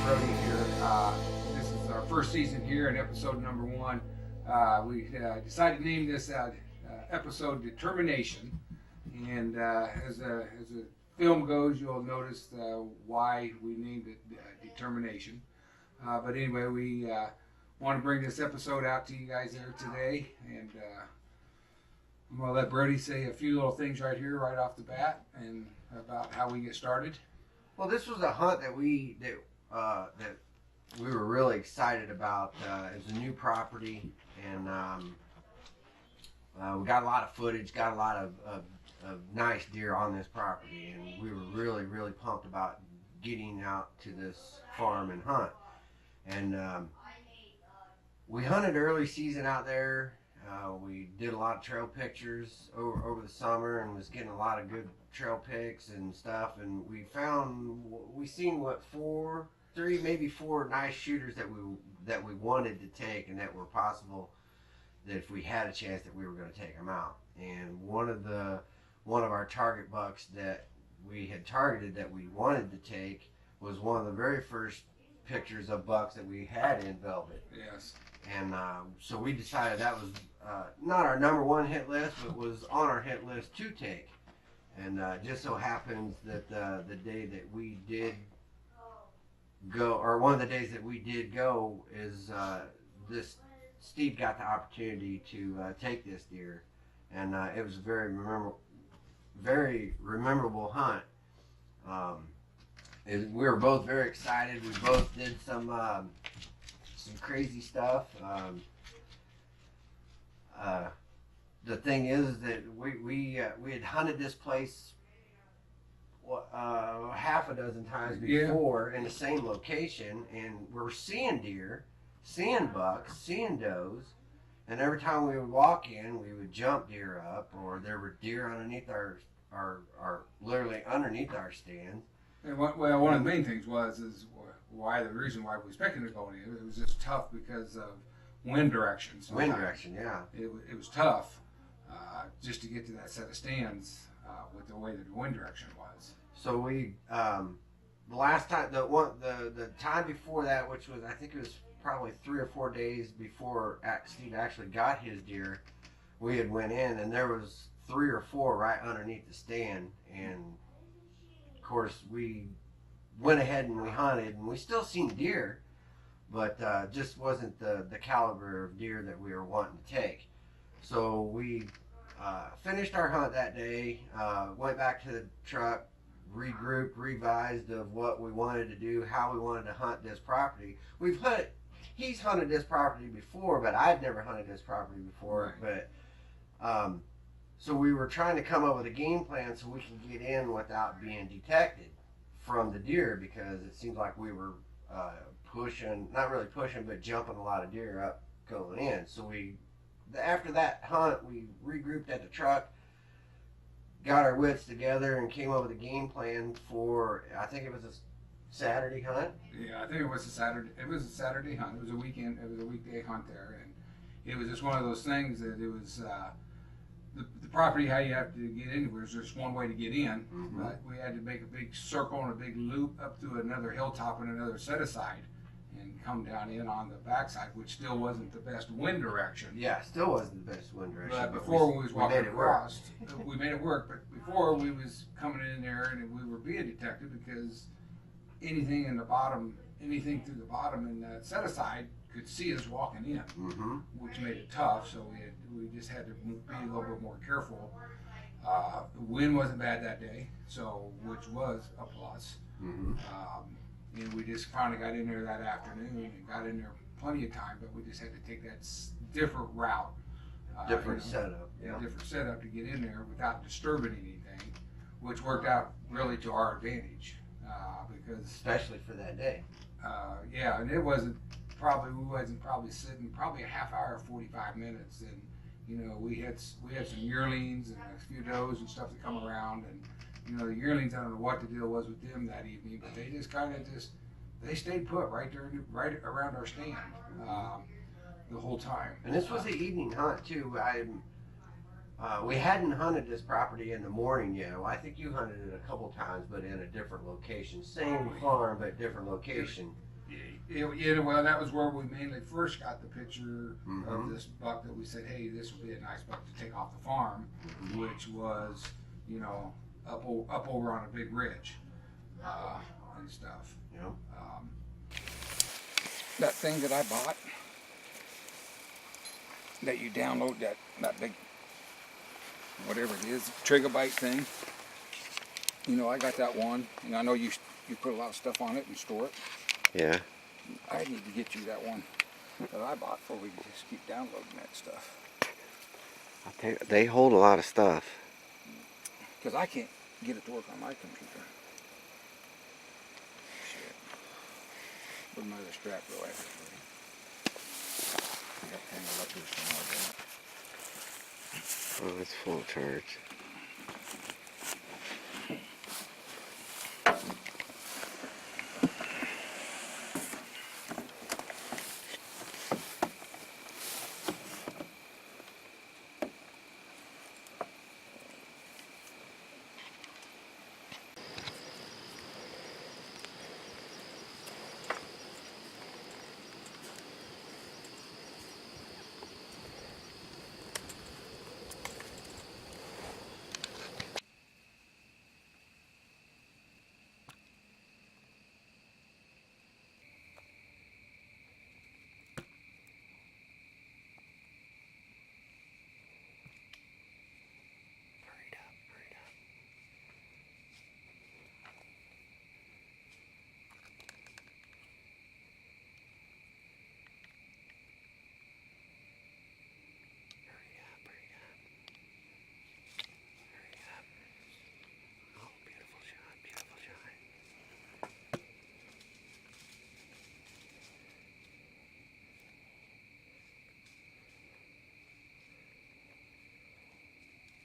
Brody here. This is our first season here in episode number 1. We decided to name this episode Determination. And as a film goes, you'll notice why we named it Determination. But anyway, we want to bring this episode out to you guys there today. And I'm going to let Brody say a few little things right here, right off the bat, and about how we get started. Well, this was a hunt that we were really excited about. It was a new property, and we got a lot of footage, got a lot of nice deer on this property, and we were really pumped about getting out to this farm and hunt. And we hunted early season out there. We did a lot of trail pictures over the summer and was getting a lot of good trail pics and stuff. And we seen maybe four nice shooters that we wanted to take and that were possible, that if we had a chance that we were going to take them out. And one of our target bucks that we had targeted that we wanted to take was one of the very first pictures of bucks that we had in Velvet. Yes. And so we decided that was not our number one hit list, but was on our hit list to take. And just so happens that the day that we did go, or one of the days that we did go, is Steve got the opportunity to take this deer, and it was a very memorable hunt. We were both very excited. We both did some crazy stuff. The thing is that we had hunted this place half a dozen times before in the same location, and we're seeing deer, seeing bucks, seeing does, and every time we would walk in, we would jump deer up, or there were deer underneath our literally underneath our stands. And one of the main things is the reason why we expected to go in. It was just tough because of wind direction. Wind direction, yeah. It was tough just to get to that set of stands with the way that the wind direction was. So we the last time the time before that, which was, I think it was probably 3 or 4 days before Steve actually got his deer, we had went in and there was 3 or 4 right underneath the stand, and of course we went ahead and we hunted, and we still seen deer, but just wasn't the caliber of deer that we were wanting to take. So we finished our hunt that day, went back to the truck, regrouped, revised of what we wanted to do, how we wanted to hunt this property. He's hunted this property before, but I'd never hunted this property before. Right. But so we were trying to come up with a game plan so we could get in without being detected from the deer, because it seemed like we were not really pushing, but jumping a lot of deer up going in. So after that hunt, we regrouped at the truck, got our wits together, and came up with a game plan for, I think it was a Saturday hunt. Yeah, I think it was a Saturday. It was a Saturday hunt. It was a weekend. It was a weekday hunt there, and it was just one of those things that it was the property. How you have to get in, was just one way to get in, Mm-hmm. but we had to make a big circle and a big loop up to another hilltop and another set aside, and come down in on the backside, which still wasn't the best wind direction. Yeah, still wasn't the best wind direction. But before we was walking across, work. we made it work. But before we was coming in there, and we were being detected because anything through the bottom and set aside could see us walking in, Mm-hmm. which made it tough. So we just had to be a little bit more careful. The wind wasn't bad that day, which was a plus. Mm-hmm. And we just finally got in there that afternoon and got in there plenty of time, but we just had to take that different route. Different setup. Yeah, different setup to get in there without disturbing anything, which worked out really to our advantage, because especially for that day. Yeah, and we wasn't probably sitting probably a half hour, 45 minutes, and we had some yearlings and a few does and stuff that come around, and the yearlings, I don't know what the deal was with them that evening, but they just they stayed put right around our stand the whole time. And this was the evening hunt too. We hadn't hunted this property in the morning yet. Well, I think you hunted it a couple times, but in a different location. Same farm, but different location. Yeah, well, that was where we mainly first got the picture Mhm. of this buck that we said, hey, this would be a nice buck to take off the farm, which was, you know, up over on a big ridge and stuff. Yep. That thing that I bought, that you download, that big, whatever it is, Trigabyte thing. You know, I got that one, and I know you put a lot of stuff on it and store it. Yeah. I need to get you that one that I bought before we just keep downloading that stuff. They hold a lot of stuff. Because I can't get it to work on my computer. Shit. Put my other strap real actually. I got tangled up here somewhere. Oh, it's full charge.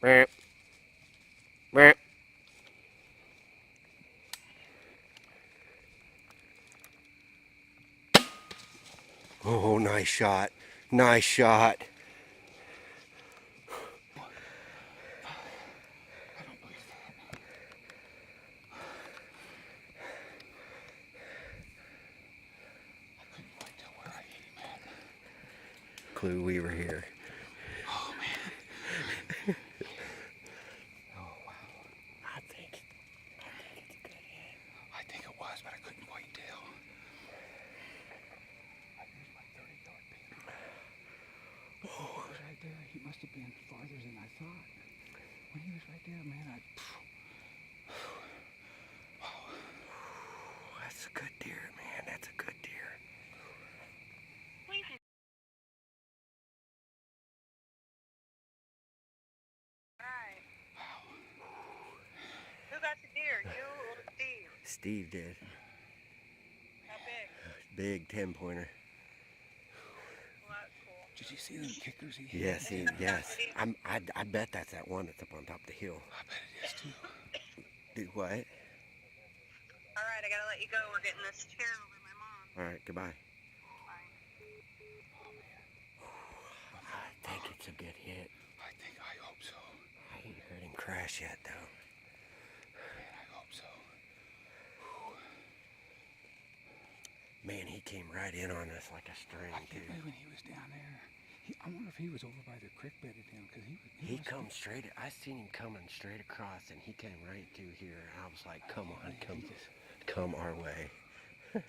Meow. Meow. Oh, nice shot. Nice shot. I don't believe that. I couldn't quite tell where I hit him at. Clue we were here. Oh man. Oh wow. I think it's a good hit. I think it was, but I couldn't quite tell. I think it's like 30-yard pin. Oh, he was right there. He must have been farther than I thought. When he was right there, man, wow. That's a good deer, man. That's a good deer. Alright. Wow. Who got the deer? You or Steve? Steve did. How big? Big 10-pointer. Well, that's cool. Did you see them kickers he hit? Yes, yes. I bet that's that one that's up on top of the hill. I bet it is too. Do what? Alright, I gotta let you go. We're getting this chair over my mom. All right, goodbye. Bye. I think it's a good hit. I hope so. I ain't heard him crash yet, though. Man, I hope so. Man, he came right in on us like a string, I can't dude. believe when he was down there. I wonder if he was over by the creek bedded him, because He come straight. I seen him coming straight across, and he came right through here. And I was like, "Come on, come our way." Man,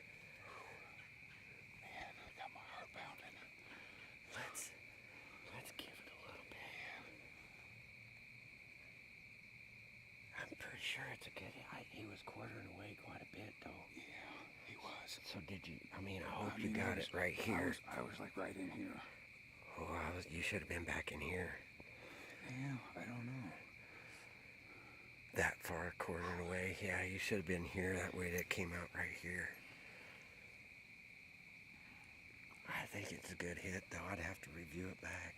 I got my heart pounding. Let's give it a little bit. I'm pretty sure it's a good hit. He was quartering away quite a bit, though. Yeah, he was. So did you? I mean, I hope you got it right here. I was like right in here. Oh, you should have been back in here. Yeah, I don't know. That far quartering away. Yeah, you should have been here. That way that came out right here. I think it's a good hit, though. I'd have to review it back.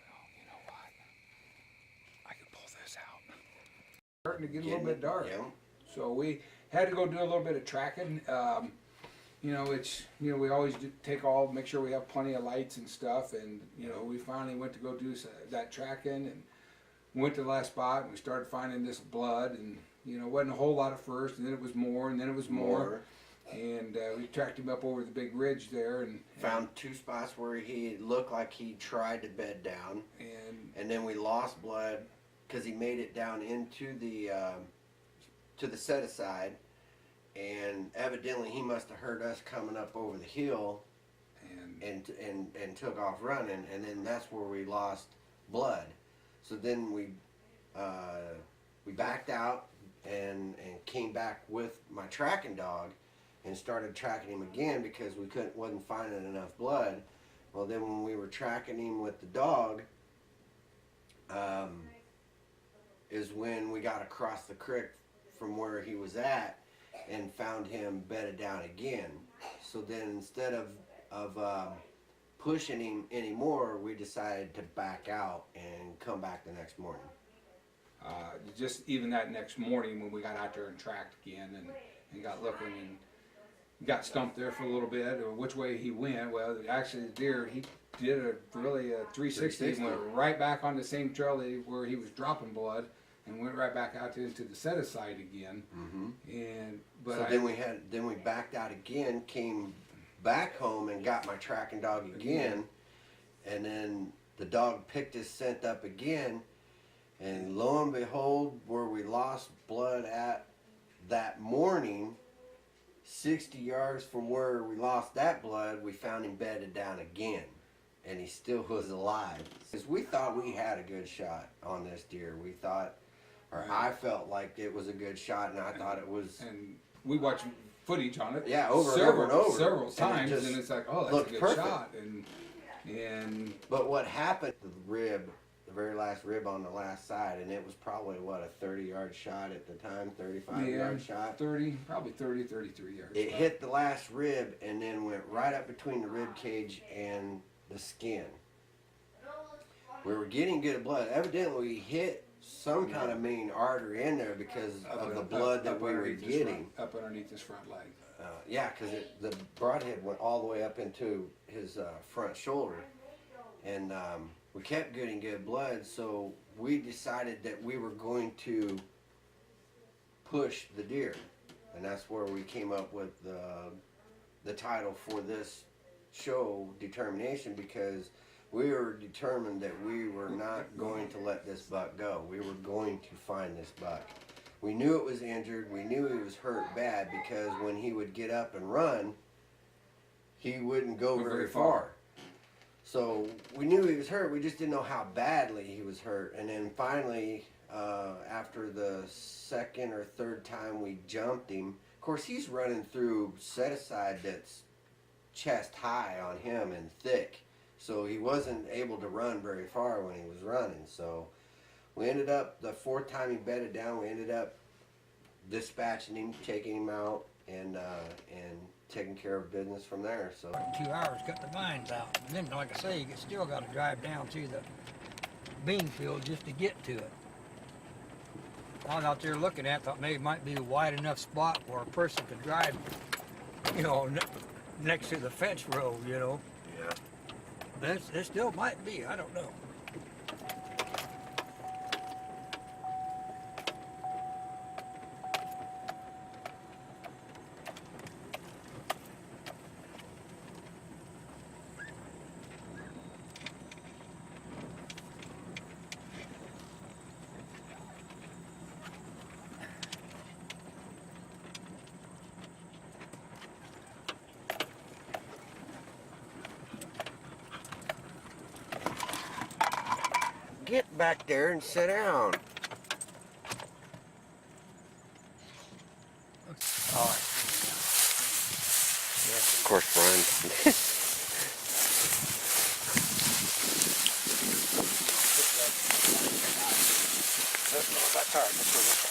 Well, you know what? I could pull this out. Starting to get a little bit dark. Yeah. So we had to go do a little bit of tracking. We always make sure we have plenty of lights and stuff. And, we finally went to go do that tracking and went to the last spot and we started finding this blood. And, it wasn't a whole lot at first, and then it was more, and then it was more. and we tracked him up over the big ridge there, and Found 2 spots where he looked like he tried to bed down, and then we lost blood because he made it down into the to the set aside, and evidently he must have heard us coming up over the hill and took off running, and then that's where we lost blood. So then we backed out and came back with my tracking dog and started tracking him again because we wasn't finding enough blood. Well, then when we were tracking him with the dog, is when we got across the creek from where he was at and found him bedded down again. So then instead of pushing him anymore, we decided to back out and come back the next morning. just even that next morning when we got out there and tracked again and got looking and got stumped there for a little bit, or which way he went. Well, actually the deer, he did a 360 and went right back on the same trail where he was dropping blood, and went right back out into the set aside again. Mm-hmm. But so then we backed out again, came back home and got my tracking dog again, and then the dog picked his scent up again, and lo and behold, where we lost blood at that morning, 60 yards from where we lost that blood, we found him bedded down again, and he still was alive. Because we thought we had a good shot on this deer. We thought, or I felt like it was a good shot, and I thought it was. And we watched footage on it. Yeah, over several, and over several times, and and it's like, oh, that's a good perfect. shot. And But what happened? The rib, the very last rib on the last side, and it was probably what, a 30-yard shot at the time, 35-yard shot. 30, probably 30, 33 yards. It hit the last rib and then went right up between the rib cage and the skin. We were getting good blood. Evidently, we hit some kind of main artery in there because of the blood that we were getting. Up underneath his front leg. Yeah, because the broadhead went all the way up into his front shoulder. And we kept getting good blood, so we decided that we were going to push the deer. And that's where we came up with the title for this show, Determination, because we were determined that we were not going to let this buck go. We were going to find this buck. We knew it was injured. We knew he was hurt bad because when he would get up and run, he wouldn't go very far. So we knew he was hurt. We just didn't know how badly he was hurt. And then finally, after the second or third time we jumped him, of course he's running through set aside that's chest high on him and thick. So he wasn't able to run very far when he was running. So we ended up, the fourth time he bedded down, we ended up dispatching him, taking him out, and taking care of business from there. So 2 hours, cut the vines out. And then, like I say, you still got to drive down to the bean field just to get to it. I was out there looking at, thought maybe it might be a wide enough spot where a person could drive, next to the fence row, Yeah. But it still might be, I don't know. Get back there and sit down. All right. Of course, Brian. That's all right. That's what it's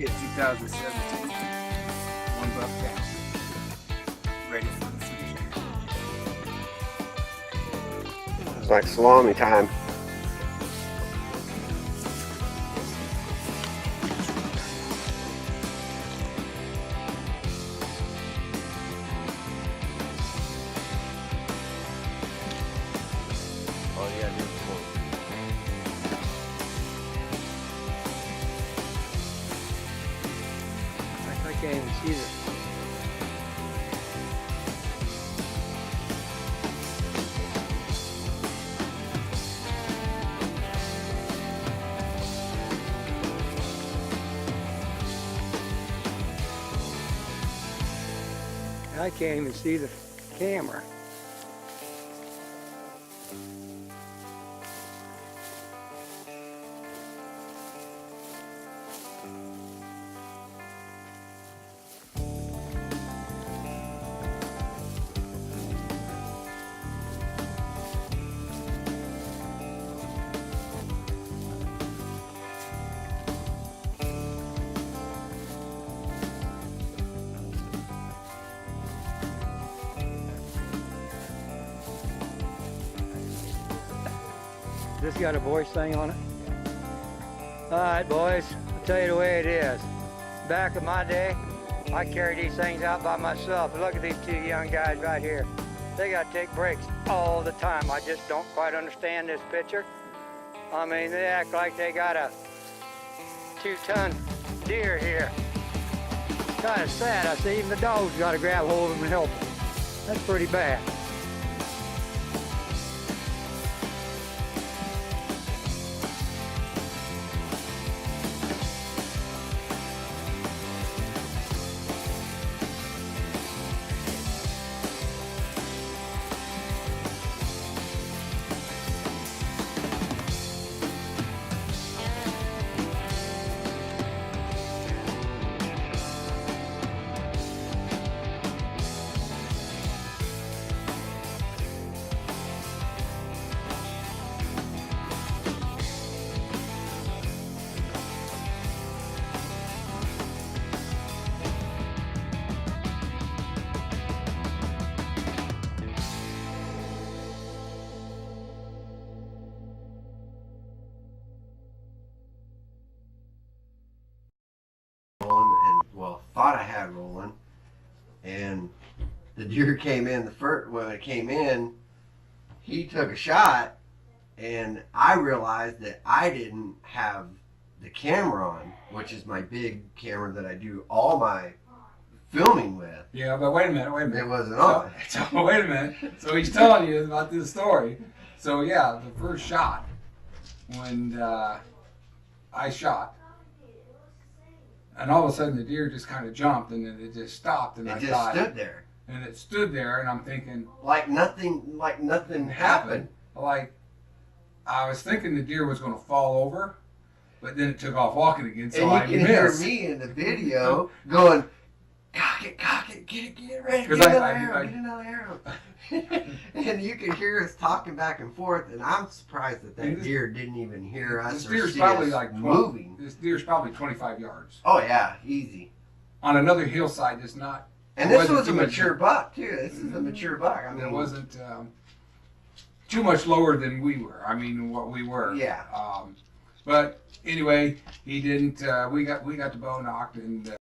kid, 2017. One buck down. Ready for the future. It's like salami time. Oh yeah, dude. I can't even see this. I can't even see the camera. This got a voice thing on it? All right, boys, I'll tell you the way it is. Back in my day, I carried these things out by myself. Look at these two young guys right here. They got to take breaks all the time. I just don't quite understand this picture. I mean, they act like they got a 2-ton deer here. Kind of sad. I see even the dogs got to grab hold of them and help them. That's pretty bad. And well, thought I had rolling, and the deer came in. When it came in, he took a shot, and I realized that I didn't have the camera on, which is my big camera that I do all my filming with. Yeah, but wait a minute. It wasn't on. So wait a minute. So he's telling you about this story. So yeah, the first shot, when I shot, and all of a sudden the deer just kind of jumped, and then it just stopped, and It I just thought, stood there, and it stood there, and I'm thinking, like nothing happened. like I was thinking the deer was going to fall over, but then it took off walking again, so I And you can hear missed. me in the video going, cock it, get it ready, get 'Cause another I- arrow, get another arrow. And you can hear us talking back and forth, and I'm surprised that And that deer didn't even hear us This or deer's see probably us like 12, moving. This deer's probably 25 yards Oh yeah, easy. on another hillside. That's not. And It this wasn't was a too much- mature buck too. This is a mature buck. I mean, It wasn't too much lower than we were. I mean, what we were. Yeah. But anyway, he didn't. We got the bow knocked, and